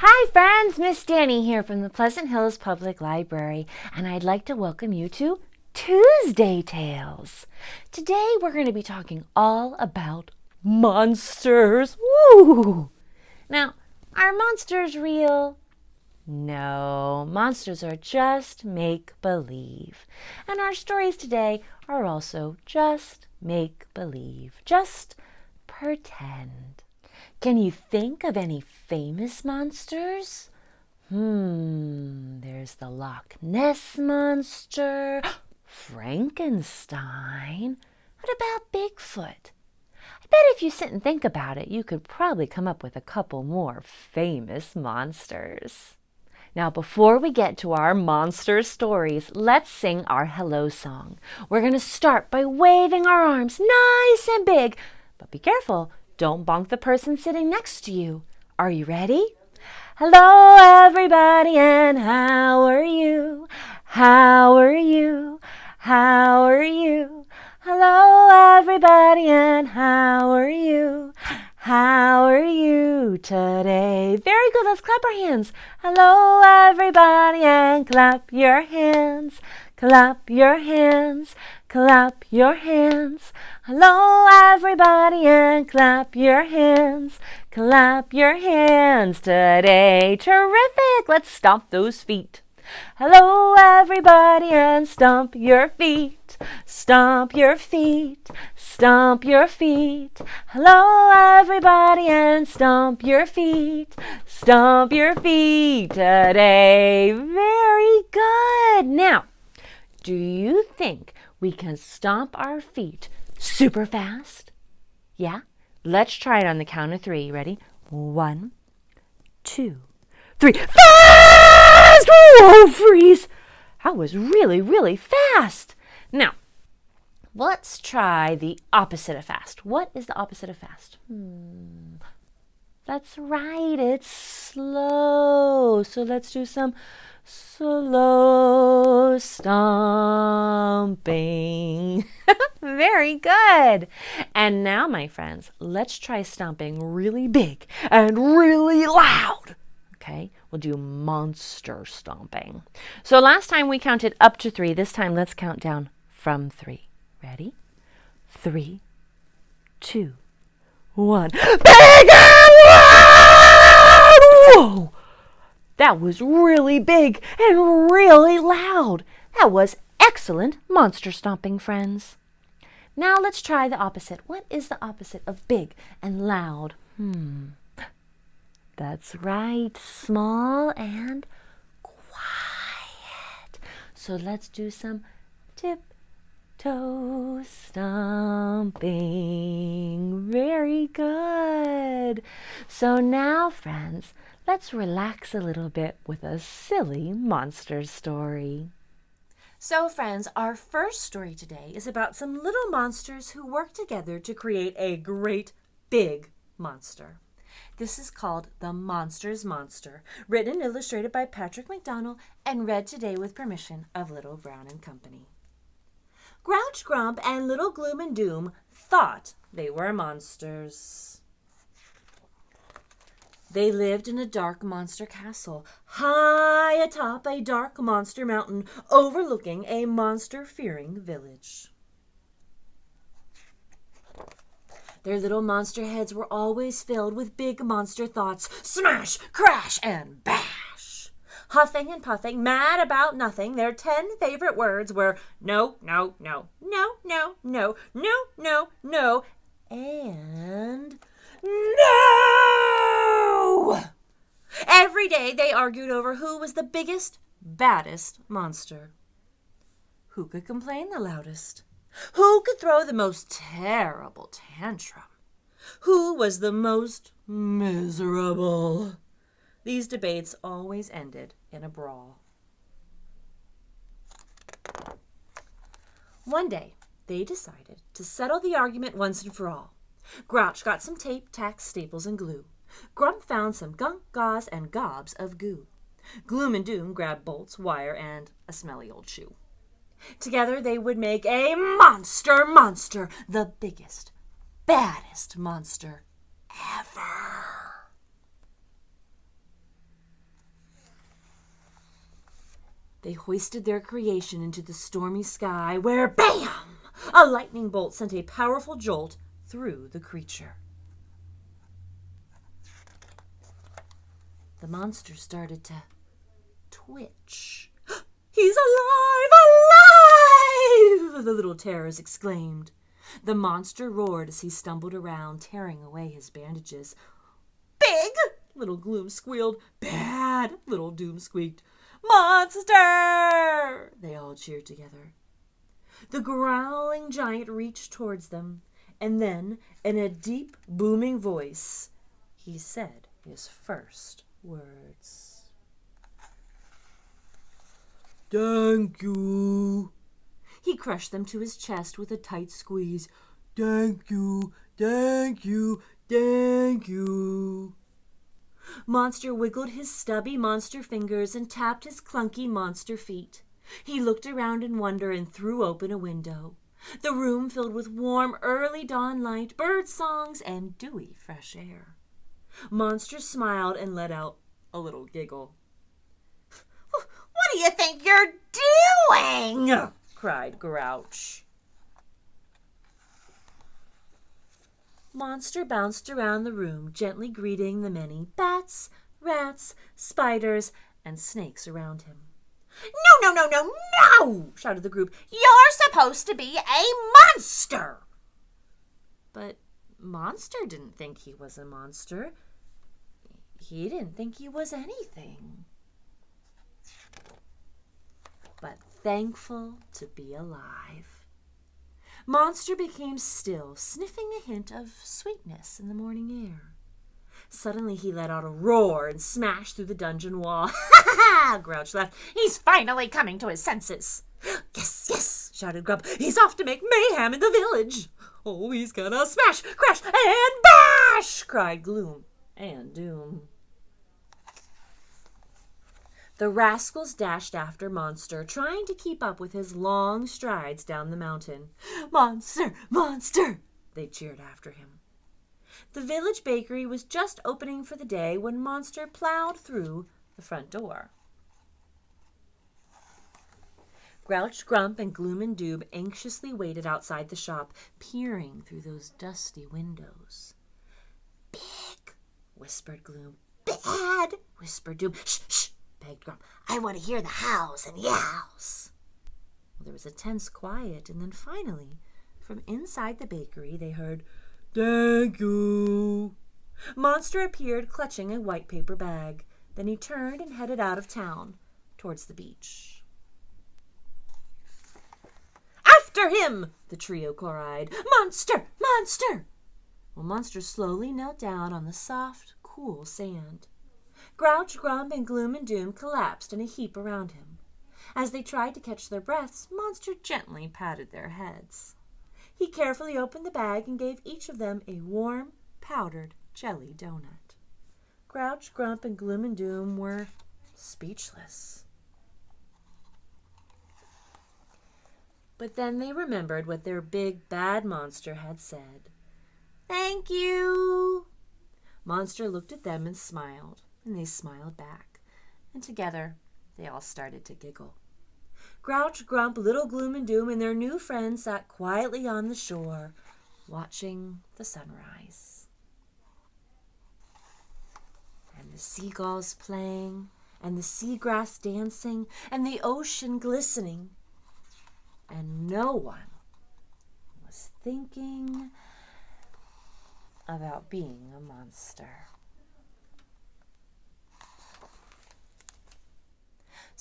Hi friends, Miss Dani here from the Pleasant Hills Public Library, and I'd like to welcome you to Tuesday Tales. Today we're going to be talking all about monsters. Woo! Now, are monsters real? No, monsters are just make-believe. And our stories today are also just make-believe, just pretend. Can you think of any famous monsters? There's the Loch Ness Monster, Frankenstein. What about Bigfoot? I bet if you sit and think about it, you could probably come up with a couple more famous monsters. Now, before we get to our monster stories, let's sing our hello song. We're going to start by waving our arms nice and big, but be careful. Don't bonk the person sitting next to you. Are you ready? Hello, everybody, and how are you? How are you? How are you? Hello, everybody, and how are you? How are you today? Very good. Let's clap our hands. Hello, everybody, and clap your hands. Clap your hands. Clap your hands. Hello, everybody, and clap your hands. Clap your hands today. Terrific. Let's stomp those feet. Hello, everybody, and stomp your feet. Stomp your feet. Stomp your feet. Hello, everybody, and stomp your feet. Stomp your feet today. Very good. Now, do you think we can stomp our feet super fast? Yeah? Let's try it on the count of 3. Ready? 1, 2, 3. Fast! Whoa, freeze! That was really, really fast. Now, let's try the opposite of fast. What is the opposite of fast? That's right, it's slow. So let's do some slow stomping. Very good. And now, my friends, let's try stomping really big and really loud. Okay, we'll do monster stomping. So last time we counted up to 3. This time let's count down from 3. Ready? 3, 2, 1. Big and loud! Whoa! That was really big and really loud. That was excellent monster stomping, friends. Now let's try the opposite. What is the opposite of big and loud? That's right, small and quiet. So let's do some tiptoe stomping. Very good. So now, friends, let's relax a little bit with a silly monster story. So, friends, our first story today is about some little monsters who work together to create a great big monster. This is called The Monster's Monster, written and illustrated by Patrick McDonnell and read today with permission of Little Brown and Company. Grouch Grump and Little Gloom and Doom thought they were monsters. They lived in a dark monster castle, high atop a dark monster mountain, overlooking a monster-fearing village. Their little monster heads were always filled with big monster thoughts. Smash, crash, and bash. Huffing and puffing, mad about nothing, their 10 favorite words were no, no, no, no, no, no, no, no, no, and no! Every day they argued over who was the biggest, baddest monster. Who could complain the loudest? Who could throw the most terrible tantrum? Who was the most miserable? These debates always ended in a brawl. One day, they decided to settle the argument once and for all. Grouch got some tape, tacks, staples, and glue. Grump found some gunk, gauze, and gobs of goo. Gloom and Doom grabbed bolts, wire, and a smelly old shoe. Together they would make a monster, the biggest, baddest monster ever. They hoisted their creation into the stormy sky, where, bam! A lightning bolt sent a powerful jolt through the creature. The monster started to twitch. "He's alive! Alive!" the little terrors exclaimed. The monster roared as he stumbled around, tearing away his bandages. "Big!" little Gloom squealed. "Bad!" little Doom squeaked. "Monster!" they all cheered together. The growling giant reached towards them, and then, in a deep, booming voice, he said his first words. "Thank you." He crushed them to his chest with a tight squeeze. "Thank you, thank you, thank you." Monster wiggled his stubby monster fingers and tapped his clunky monster feet. He looked around in wonder and threw open a window. The room filled with warm, early dawn light, bird songs, and dewy, fresh air. Monster smiled and let out a little giggle. "What do you think you're doing?" cried Grouch. Monster bounced around the room, gently greeting the many bats, rats, spiders, and snakes around him. "No, no, no, no, no!" shouted the group. "You're supposed to be a monster!" But Monster didn't think he was a monster. He didn't think he was anything but thankful to be alive. Monster became still, sniffing a hint of sweetness in the morning air. Suddenly he let out a roar and smashed through the dungeon wall. "Ha ha ha!" Grouch laughed. "He's finally coming to his senses." "Yes, yes!" shouted Grump. "He's off to make mayhem in the village." "Oh, he's gonna smash, crash, and bash!" cried Gloom and Doom. The rascals dashed after Monster, trying to keep up with his long strides down the mountain. "Monster! Monster!" they cheered after him. The village bakery was just opening for the day when Monster plowed through the front door. Grouch, Grump, and Gloom and Doom anxiously waited outside the shop, peering through those dusty windows. "Big!" whispered Gloom. "Bad!" whispered Doom. "Shh, shh!" begged Grump. "I want to hear the howls and yows." Well, there was a tense quiet, and then finally, from inside the bakery, they heard, "Thank you." Monster appeared clutching a white paper bag. Then he turned and headed out of town, towards the beach. "After him!" the trio cried. "Monster! Monster!" Well, Monster slowly knelt down on the soft, cool sand. Grouch, Grump, and Gloom and Doom collapsed in a heap around him. As they tried to catch their breaths, Monster gently patted their heads. He carefully opened the bag and gave each of them a warm, powdered jelly donut. Grouch, Grump, and Gloom and Doom were speechless. But then they remembered what their big, bad monster had said. "Thank you." Monster looked at them and smiled, and they smiled back, and together they all started to giggle. Grouch, Grump, Little Gloom and Doom, and their new friends sat quietly on the shore, watching the sunrise. And the seagulls playing, and the seagrass dancing, and the ocean glistening. And no one was thinking about being a monster.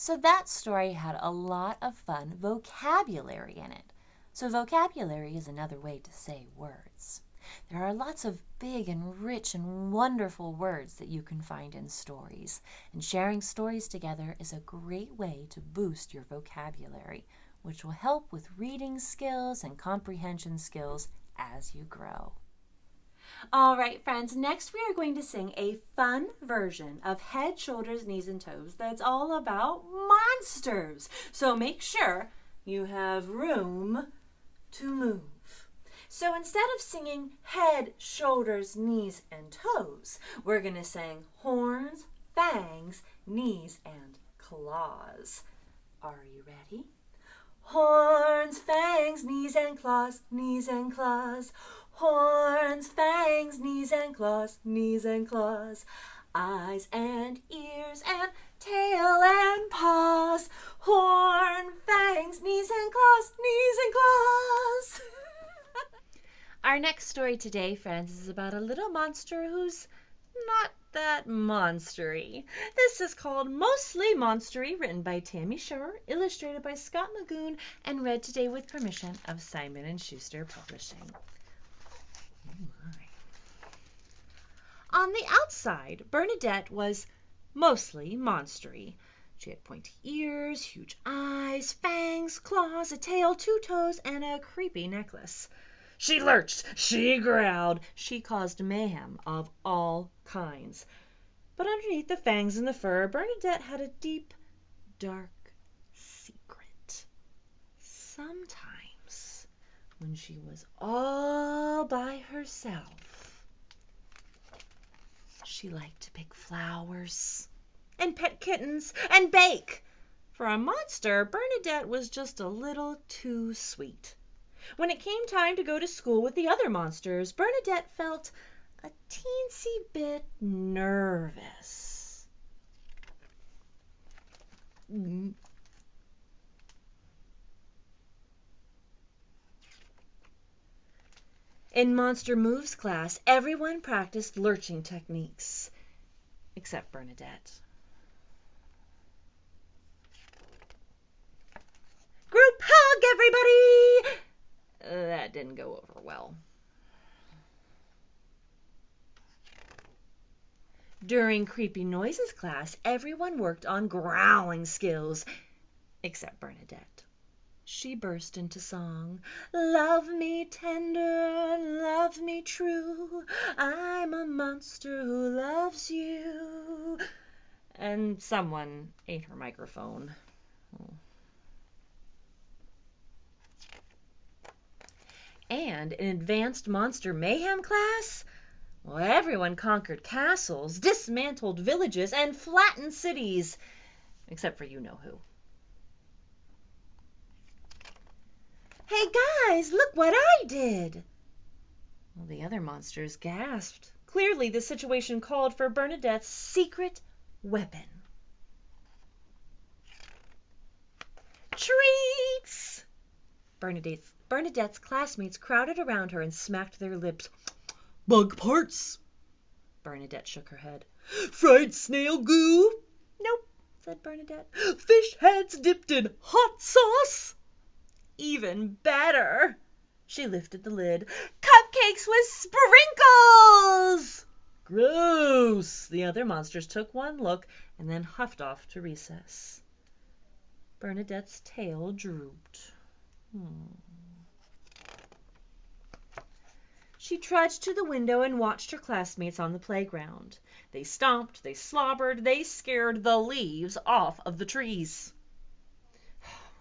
So that story had a lot of fun vocabulary in it. So vocabulary is another way to say words. There are lots of big and rich and wonderful words that you can find in stories. And sharing stories together is a great way to boost your vocabulary, which will help with reading skills and comprehension skills as you grow. All right, friends, next we are going to sing a fun version of Head, Shoulders, Knees, and Toes that's all about monsters. So make sure you have room to move. So instead of singing head, shoulders, knees, and toes, we're going to sing horns, fangs, knees, and claws. Are you ready? Horns, fangs, knees and claws, knees and claws. Horns, fangs, knees and claws, knees and claws. Eyes and ears and tail and paws. Horn, fangs, knees and claws, knees and claws. Our next story today, friends, is about a little monster who's not that monstery. This is called Mostly Monstery, written by Tammy Shore, illustrated by Scott Magoon, and read today with permission of Simon & Schuster Publishing. Oh my. On the outside, Bernadette was mostly monstery. She had pointy ears, huge eyes, fangs, claws, a tail, 2 toes, and a creepy necklace. She lurched, she growled, she caused mayhem of all kinds. But underneath the fangs and the fur, Bernadette had a deep, dark secret. Sometimes, when she was all by herself, she liked to pick flowers and pet kittens and bake. For a monster, Bernadette was just a little too sweet. When it came time to go to school with the other monsters, Bernadette felt a teensy bit nervous. In Monster Moves class, everyone practiced lurching techniques, except Bernadette. Group hug, everybody! That didn't go over well. During Creepy Noises class, everyone worked on growling skills, except Bernadette. She burst into song. Love me tender, love me true, I'm a monster who loves you. And someone ate her microphone. And in Advanced Monster Mayhem class, well, everyone conquered castles, dismantled villages, and flattened cities, except for you-know-who. Hey guys, look what I did! Well, the other monsters gasped. Clearly, the situation called for Bernadette's secret weapon. Treats! Bernadette's classmates crowded around her and smacked their lips. Bug parts. Bernadette shook her head. Fried snail goo? Nope, said Bernadette. Fish heads dipped in hot sauce? Even better. She lifted the lid. Cupcakes with sprinkles! Gross. The other monsters took one look and then huffed off to recess. Bernadette's tail drooped. She trudged to the window and watched her classmates on the playground. They stomped, they slobbered, they scared the leaves off of the trees.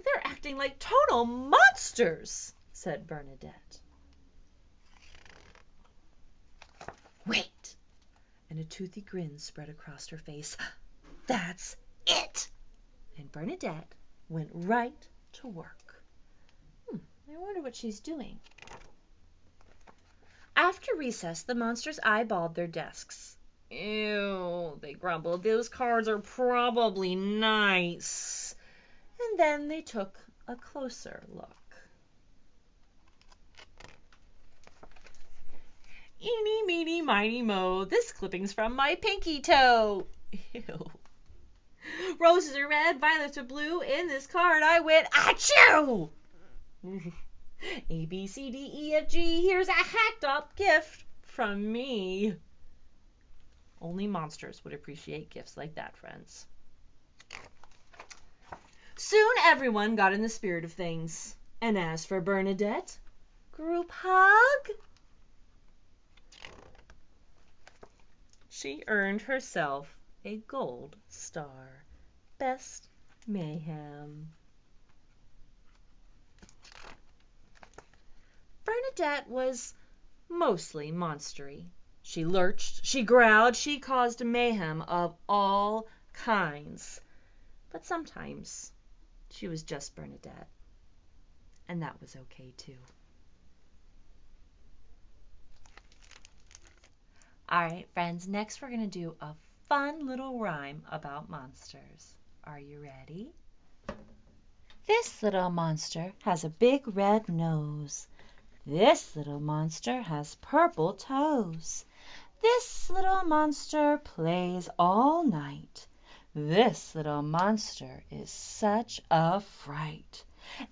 They're acting like total monsters, said Bernadette. Wait! And a toothy grin spread across her face. That's it! And Bernadette went right to work. I wonder what she's doing. After recess, the monsters eyeballed their desks. Ew, they grumbled. Those cards are probably nice. And then they took a closer look. Eeny, meeny, miny, mo. This clipping's from my pinky toe. Ew. Roses are red, violets are blue. In this card I went, achoo! A, B, C, D, E, F, G. Here's a hacked up gift from me. Only monsters would appreciate gifts like that, friends. Soon everyone got in the spirit of things. And as for Bernadette, group hug? She earned herself a gold star. Best Mayhem. Bernadette was mostly monstery. She lurched, she growled, she caused mayhem of all kinds. But sometimes she was just Bernadette. And that was okay too. All right, friends, next we're going to do a fun little rhyme about monsters. Are you ready? This little monster has a big red nose. This little monster has purple toes. This little monster plays all night. This little monster is such a fright.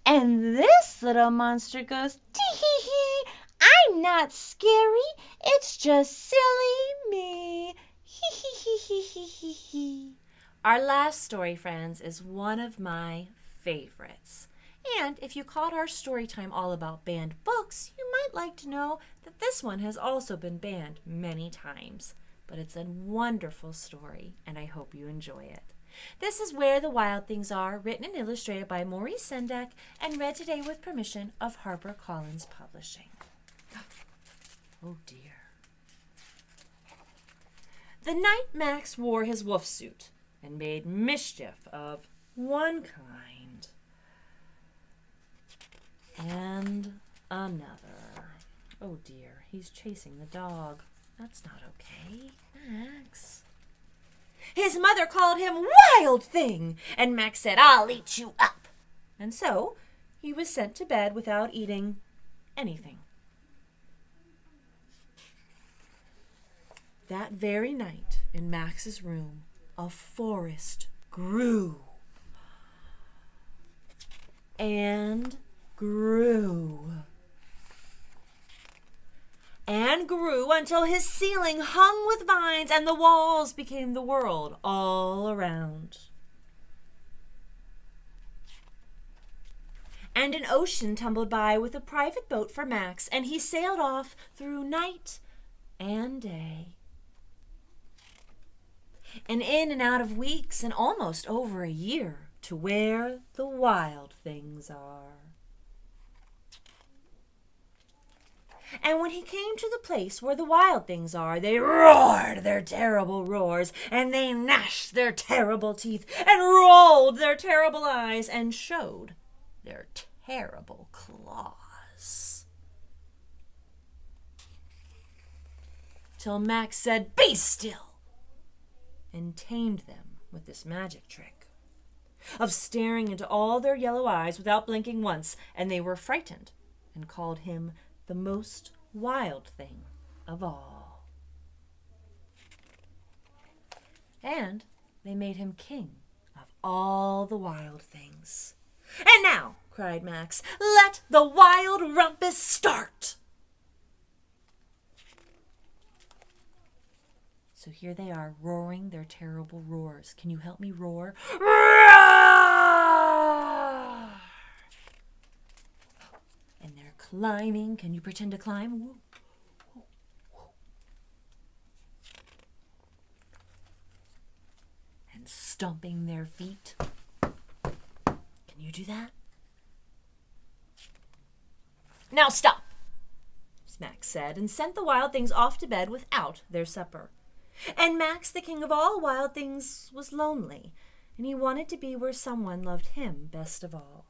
And this little monster goes, tee-hee-hee, I'm not scary, it's just silly me. Hee-hee-hee-hee-hee-hee. Our last story, friends, is one of my favorites. And if you caught our story time all about banned books, you might like to know that this one has also been banned many times. But it's a wonderful story, and I hope you enjoy it. This is Where the Wild Things Are, written and illustrated by Maurice Sendak, and read today with permission of HarperCollins Publishing. Oh dear. The night Max wore his wolf suit and made mischief of one kind and another. Oh dear, he's chasing the dog. That's not okay, Max. His mother called him Wild Thing, and Max said, I'll eat you up. And so he was sent to bed without eating anything. That very night in Max's room, a forest grew and grew and grew until his ceiling hung with vines and the walls became the world all around. And an ocean tumbled by with a private boat for Max, and he sailed off through night and day. And in and out of weeks and almost over a year to where the wild things are. And when he came to the place where the wild things are, they roared their terrible roars, and they gnashed their terrible teeth, and rolled their terrible eyes, and showed their terrible claws. Till Max said, Be still, and tamed them with this magic trick of staring into all their yellow eyes without blinking once, and they were frightened and called him the most wild thing of all. And they made him king of all the wild things. And now, cried Max, let the wild rumpus start. So here they are, roaring their terrible roars. Can you help me roar? Roar! And they're climbing. Can you pretend to climb? Woo, woo, woo. And stomping their feet. Can you do that? Now stop, Max said, and sent the wild things off to bed without their supper. And Max, the king of all wild things, was lonely, and he wanted to be where someone loved him best of all.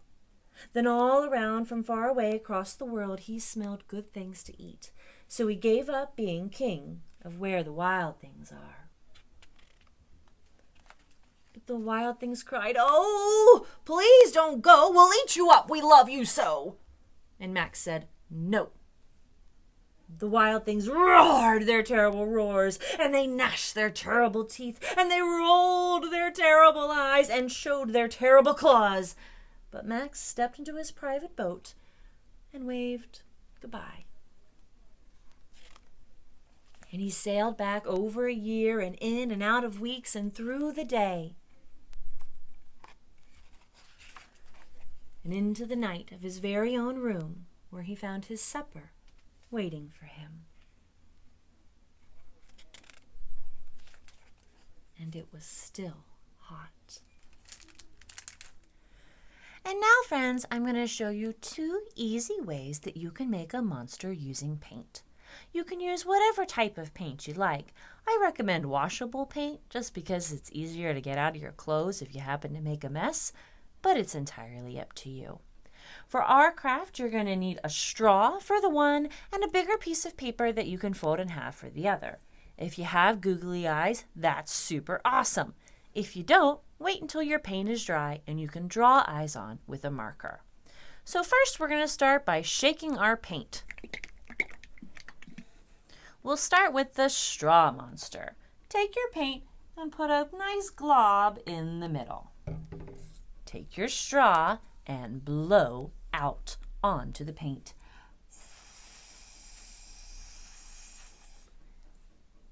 Then all around, from far away across the world, he smelled good things to eat. So he gave up being king of where the wild things are. But the wild things cried, Oh, please don't go. We'll eat you up. We love you so. And Max said, No. The wild things roared their terrible roars, and they gnashed their terrible teeth, and they rolled their terrible eyes, and showed their terrible claws. But Max stepped into his private boat and waved goodbye. And he sailed back over a year and in and out of weeks and through the day and into the night of his very own room, where he found his supper waiting for him. And it was still hot. And now, friends, I'm going to show you 2 easy ways that you can make a monster using paint. You can use whatever type of paint you like. I recommend washable paint just because it's easier to get out of your clothes if you happen to make a mess. but it's entirely up to you. For our craft, you're going to need a straw for the one and a bigger piece of paper that you can fold in half for the other. If you have googly eyes, that's super awesome. If you don't, wait until your paint is dry and you can draw eyes on with a marker. So first we're going to start by shaking our paint. We'll start with the straw monster. Take your paint and put a nice glob in the middle. Take your straw and blow out onto the paint.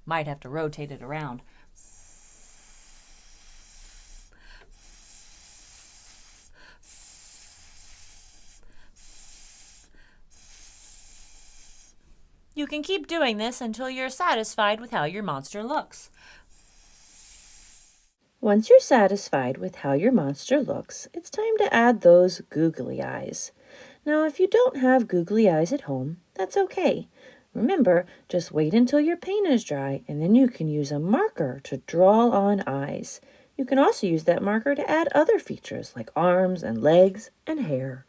Might have to rotate it around. You can keep doing this until you're satisfied with how your monster looks. Once you're satisfied with how your monster looks, it's time to add those googly eyes. Now, if you don't have googly eyes at home, that's okay. Remember, just wait until your paint is dry, and then you can use a marker to draw on eyes. You can also use that marker to add other features like arms and legs and hair.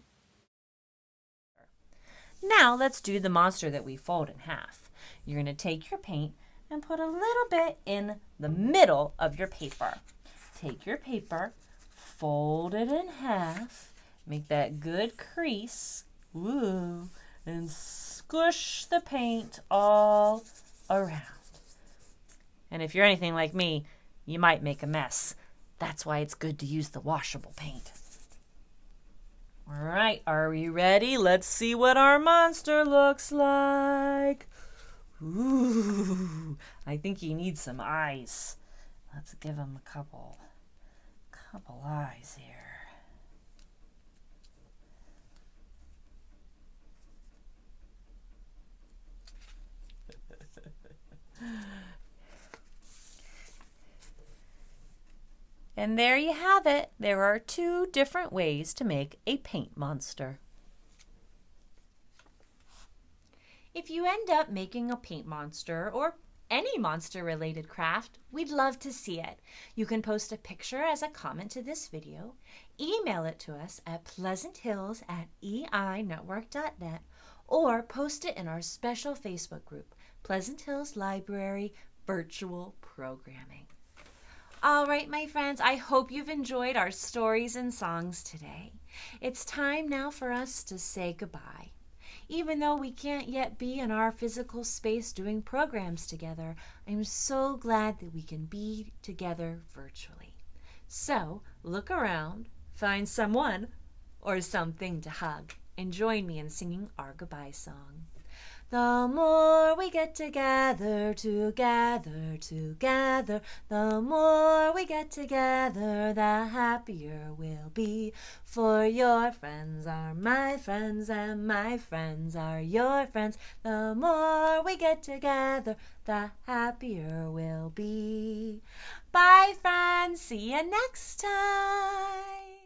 Now let's do the monster that we fold in half. You're going to take your paint and put a little bit in the middle of your paper. Take your paper, fold it in half, make that good crease, woo, and squish the paint all around. And if you're anything like me, you might make a mess. That's why it's good to use the washable paint. All right, are we ready? Let's see what our monster looks like. Ooh, I think he needs some eyes. Let's give him a couple eyes here. And there you have it. There are 2 different ways to make a paint monster. If you end up making a paint monster or any monster-related craft, we'd love to see it. You can post a picture as a comment to this video, email it to us at pleasanthills@einetwork.net, or post it in our special Facebook group, Pleasant Hills Library Virtual Programming. All right, my friends, I hope you've enjoyed our stories and songs today. It's time now for us to say goodbye. Even though we can't yet be in our physical space doing programs together, I'm so glad that we can be together virtually. So look around, find someone or something to hug, and join me in singing our goodbye song. The more we get together, the more we get together, the happier we'll be. For your friends are my friends, and my friends are your friends. The more we get together, the happier we'll be. Bye, friends. See you next time.